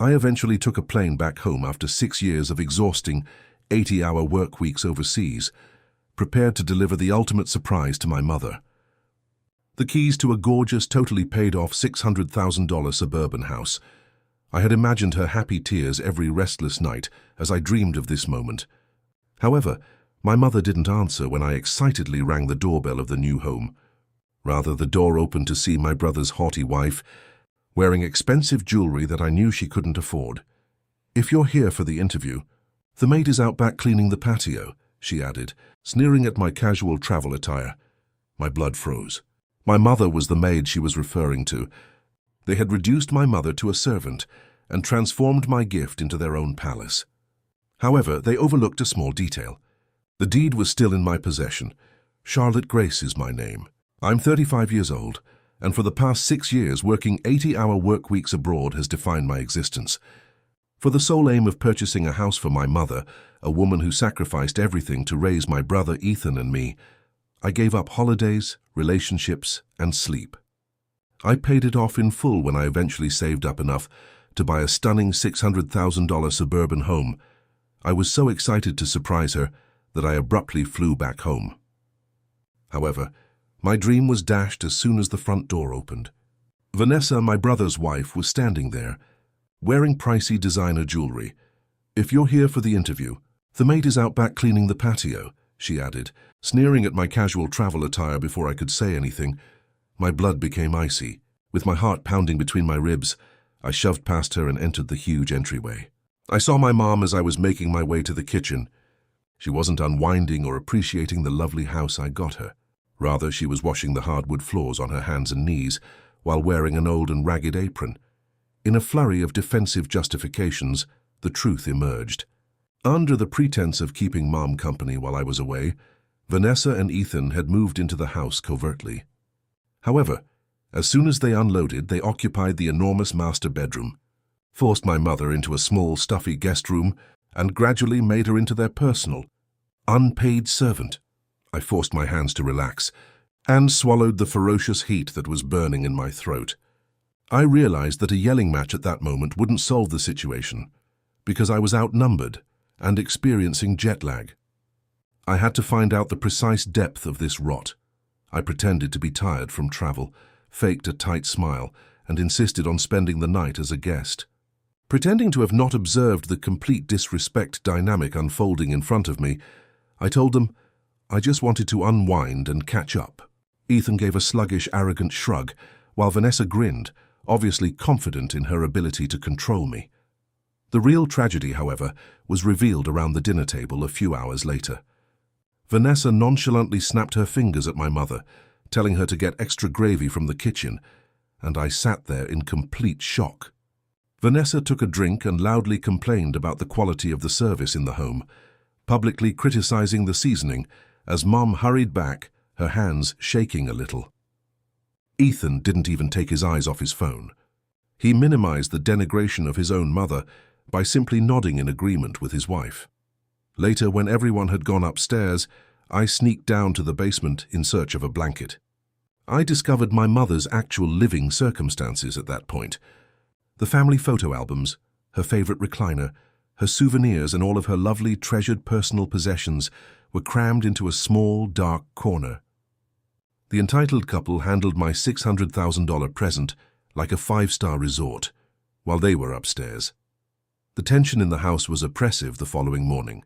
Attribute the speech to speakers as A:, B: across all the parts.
A: I eventually took a plane back home after 6 years of exhausting 80-hour work weeks overseas, prepared to deliver the ultimate surprise to my mother. The keys to a gorgeous, totally paid-off $600,000 suburban house. I had imagined her happy tears every restless night as I dreamed of this moment. However, my mother didn't answer when I excitedly rang the doorbell of the new home. Rather, the door opened to see my brother's haughty wife, wearing expensive jewelry that I knew she couldn't afford. "If you're here for the interview, the maid is out back cleaning the patio," she added, sneering at my casual travel attire. My blood froze. My mother was the maid she was referring to. They had reduced my mother to a servant and transformed my gift into their own palace. However, they overlooked a small detail. The deed was still in my possession. Charlotte Grace is my name. I'm 35 years old, and for the past 6 years working 80-hour work weeks abroad has defined my existence. For the sole aim of purchasing a house for my mother, a woman who sacrificed everything to raise my brother Ethan and me, I gave up holidays, relationships, and sleep. I paid it off in full when I eventually saved up enough to buy a stunning $600,000 suburban home. I was so excited to surprise her that I abruptly flew back home. However, my dream was dashed as soon as the front door opened. Vanessa, my brother's wife, was standing there, wearing pricey designer jewelry. "If you're here for the interview, the maid is out back cleaning the patio," she added, sneering at my casual travel attire before I could say anything. My blood became icy. With my heart pounding between my ribs, I shoved past her and entered the huge entryway. I saw my mom as I was making my way to the kitchen. She wasn't unwinding or appreciating the lovely house I got her. Rather, she was washing the hardwood floors on her hands and knees while wearing an old and ragged apron. In a flurry of defensive justifications, the truth emerged. Under the pretense of keeping Mom company while I was away, Vanessa and Ethan had moved into the house covertly. However, as soon as they unloaded, they occupied the enormous master bedroom, forced my mother into a small, stuffy guest room, and gradually made her into their personal, unpaid servant. I forced my hands to relax and swallowed the ferocious heat that was burning in my throat. I realized that a yelling match at that moment wouldn't solve the situation, because I was outnumbered and experiencing jet lag. I had to find out the precise depth of this rot. I pretended to be tired from travel, faked a tight smile, and insisted on spending the night as a guest. Pretending to have not observed the complete disrespect dynamic unfolding in front of me, I told them I just wanted to unwind and catch up. Ethan gave a sluggish, arrogant shrug, while Vanessa grinned, obviously confident in her ability to control me. The real tragedy, however, was revealed around the dinner table a few hours later. Vanessa nonchalantly snapped her fingers at my mother, telling her to get extra gravy from the kitchen, and I sat there in complete shock. Vanessa took a drink and loudly complained about the quality of the service in the home, publicly criticizing the seasoning as Mom hurried back, her hands shaking a little. Ethan didn't even take his eyes off his phone. He minimized the denigration of his own mother by simply nodding in agreement with his wife. Later, when everyone had gone upstairs, I sneaked down to the basement in search of a blanket. I discovered my mother's actual living circumstances at that point. The family photo albums, her favorite recliner, her souvenirs and all of her lovely, treasured personal possessions were crammed into a small, dark corner. The entitled couple handled my $600,000 present like a 5-star resort, while they were upstairs. The tension in the house was oppressive the following morning.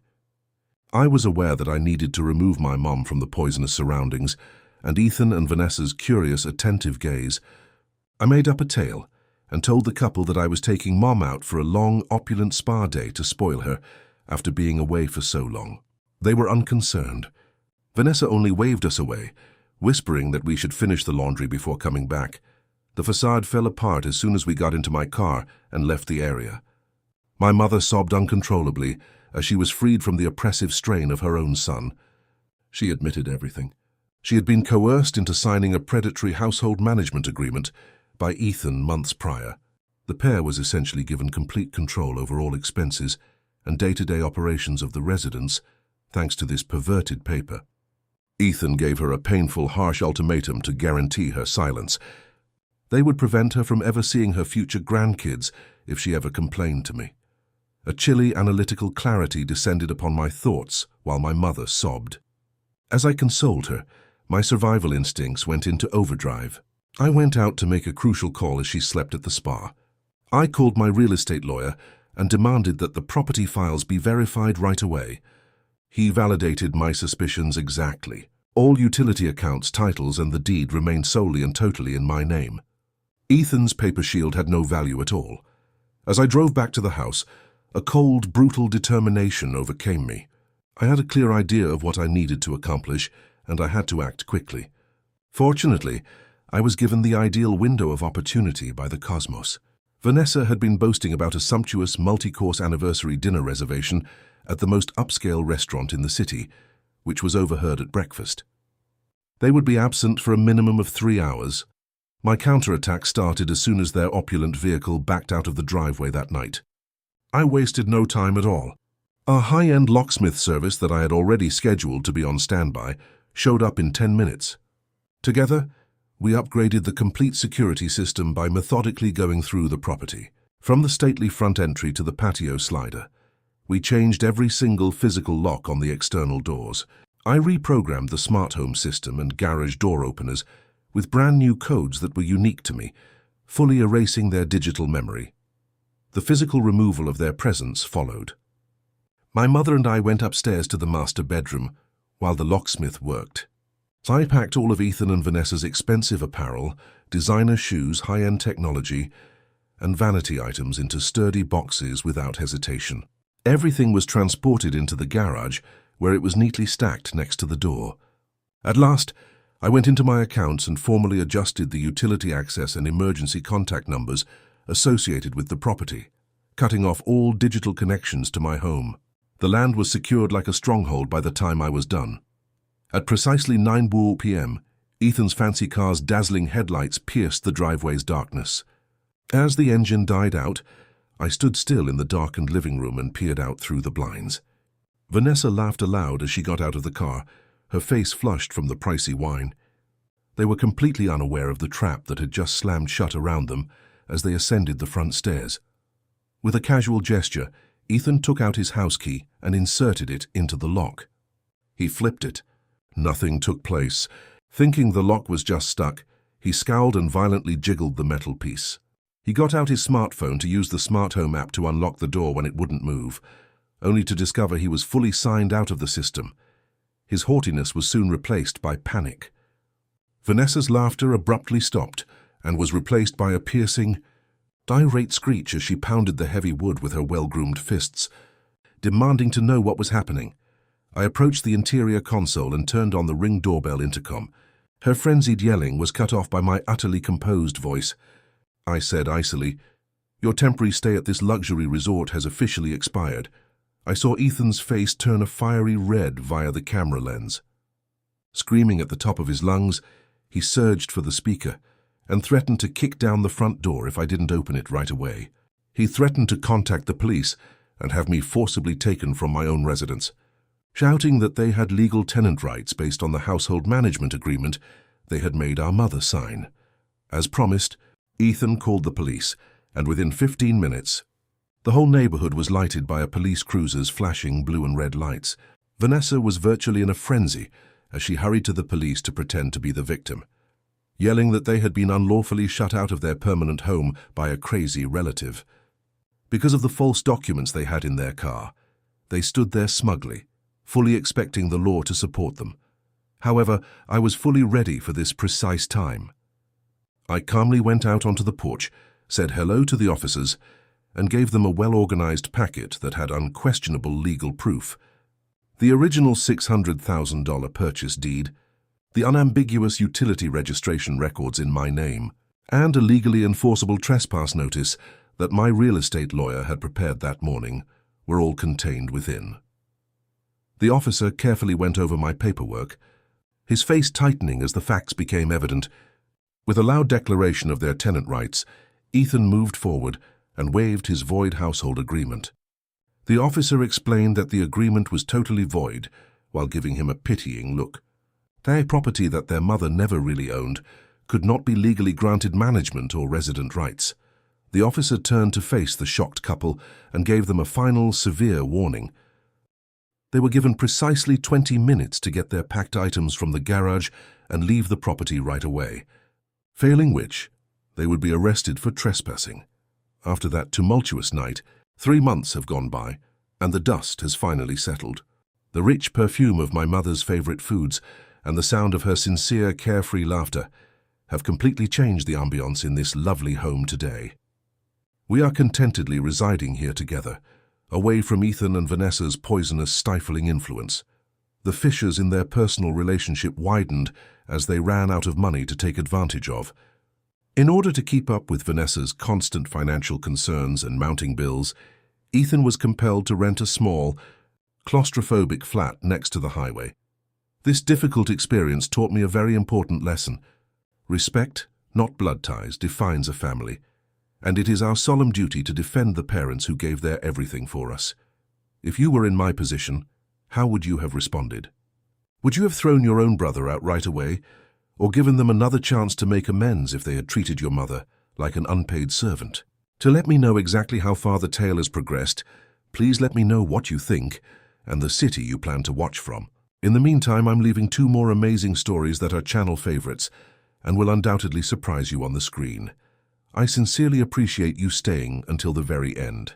A: I was aware that I needed to remove my mom from the poisonous surroundings, and Ethan and Vanessa's curious, attentive gaze. I made up a tale and told the couple that I was taking Mom out for a long, opulent spa day to spoil her after being away for so long. They were unconcerned. Vanessa only waved us away, whispering that we should finish the laundry before coming back. The facade fell apart as soon as we got into my car and left the area. My mother sobbed uncontrollably as she was freed from the oppressive strain of her own son. She admitted everything. She had been coerced into signing a predatory household management agreement by Ethan months prior. The pair was essentially given complete control over all expenses and day-to-day operations of the residence, thanks to this perverted paper. Ethan gave her a painful, harsh ultimatum to guarantee her silence. They would prevent her from ever seeing her future grandkids if she ever complained to me. A chilly, analytical clarity descended upon my thoughts while my mother sobbed. As I consoled her, my survival instincts went into overdrive. I went out to make a crucial call as she slept at the spa. I called my real estate lawyer and demanded that the property files be verified right away. He validated my suspicions exactly. All utility accounts, titles, and the deed remained solely and totally in my name. Ethan's paper shield had no value at all. As I drove back to the house, a cold, brutal determination overcame me. I had a clear idea of what I needed to accomplish, and I had to act quickly. Fortunately, I was given the ideal window of opportunity by the cosmos. Vanessa had been boasting about a sumptuous multi-course anniversary dinner reservation at the most upscale restaurant in the city, which was overheard at breakfast. They would be absent for a minimum of 3 hours. My counterattack started as soon as their opulent vehicle backed out of the driveway that night. I wasted no time at all. A high-end locksmith service that I had already scheduled to be on standby showed up in 10 minutes. Together, we upgraded the complete security system by methodically going through the property. From the stately front entry to the patio slider, we changed every single physical lock on the external doors. I reprogrammed the smart home system and garage door openers with brand new codes that were unique to me, fully erasing their digital memory. The physical removal of their presence followed. My mother and I went upstairs to the master bedroom while the locksmith worked. I packed all of Ethan and Vanessa's expensive apparel, designer shoes, high-end technology, and vanity items into sturdy boxes without hesitation. Everything was transported into the garage, where it was neatly stacked next to the door. At last, I went into my accounts and formally adjusted the utility access and emergency contact numbers associated with the property, cutting off all digital connections to my home. The land was secured like a stronghold by the time I was done. At precisely 9 p.m., Ethan's fancy car's dazzling headlights pierced the driveway's darkness. As the engine died out, I stood still in the darkened living room and peered out through the blinds. Vanessa laughed aloud as she got out of the car, her face flushed from the pricey wine. They were completely unaware of the trap that had just slammed shut around them as they ascended the front stairs. With a casual gesture, Ethan took out his house key and inserted it into the lock. He flipped it. Nothing took place. Thinking the lock was just stuck, he scowled and violently jiggled the metal piece. He got out his smartphone to use the smart home app to unlock the door when it wouldn't move, only to discover he was fully signed out of the system. His haughtiness was soon replaced by panic. Vanessa's laughter abruptly stopped and was replaced by a piercing, irate screech as she pounded the heavy wood with her well-groomed fists, demanding to know what was happening. I approached the interior console and turned on the Ring doorbell intercom. Her frenzied yelling was cut off by my utterly composed voice. I said icily, "Your temporary stay at this luxury resort has officially expired." I saw Ethan's face turn a fiery red via the camera lens. Screaming at the top of his lungs, he surged for the speaker and threatened to kick down the front door if I didn't open it right away. He threatened to contact the police and have me forcibly taken from my own residence, shouting that they had legal tenant rights based on the household management agreement they had made our mother sign. As promised, Ethan called the police, and within 15 minutes, the whole neighborhood was lighted by a police cruiser's flashing blue and red lights. Vanessa was virtually in a frenzy as she hurried to the police to pretend to be the victim, yelling that they had been unlawfully shut out of their permanent home by a crazy relative. Because of the false documents they had in their car, they stood there smugly, fully expecting the law to support them. However, I was fully ready for this precise time. I calmly went out onto the porch, said hello to the officers, and gave them a well-organized packet that had unquestionable legal proof. The original $600,000 purchase deed, the unambiguous utility registration records in my name, and a legally enforceable trespass notice that my real estate lawyer had prepared that morning were all contained within. The officer carefully went over my paperwork, his face tightening as the facts became evident. With a loud declaration of their tenant rights, Ethan moved forward and waved his void household agreement. The officer explained that the agreement was totally void, while giving him a pitying look. Their property that their mother never really owned could not be legally granted management or resident rights. The officer turned to face the shocked couple and gave them a final, severe warning. They were given precisely 20 minutes to get their packed items from the garage and leave the property right away, failing which, they would be arrested for trespassing. After that tumultuous night, 3 months have gone by, and the dust has finally settled. The rich perfume of my mother's favorite foods and the sound of her sincere, carefree laughter have completely changed the ambience in this lovely home today. We are contentedly residing here together, away from Ethan and Vanessa's poisonous, stifling influence. The fissures in their personal relationship widened as they ran out of money to take advantage of. In order to keep up with Vanessa's constant financial concerns and mounting bills, Ethan was compelled to rent a small, claustrophobic flat next to the highway. This difficult experience taught me a very important lesson. Respect, not blood ties, defines a family, and it is our solemn duty to defend the parents who gave their everything for us. If you were in my position, how would you have responded? Would you have thrown your own brother out right away, or given them another chance to make amends if they had treated your mother like an unpaid servant? To let me know exactly how far the tale has progressed, please let me know what you think and the city you plan to watch from. In the meantime, I'm leaving 2 more amazing stories that are channel favorites and will undoubtedly surprise you on the screen. I sincerely appreciate you staying until the very end.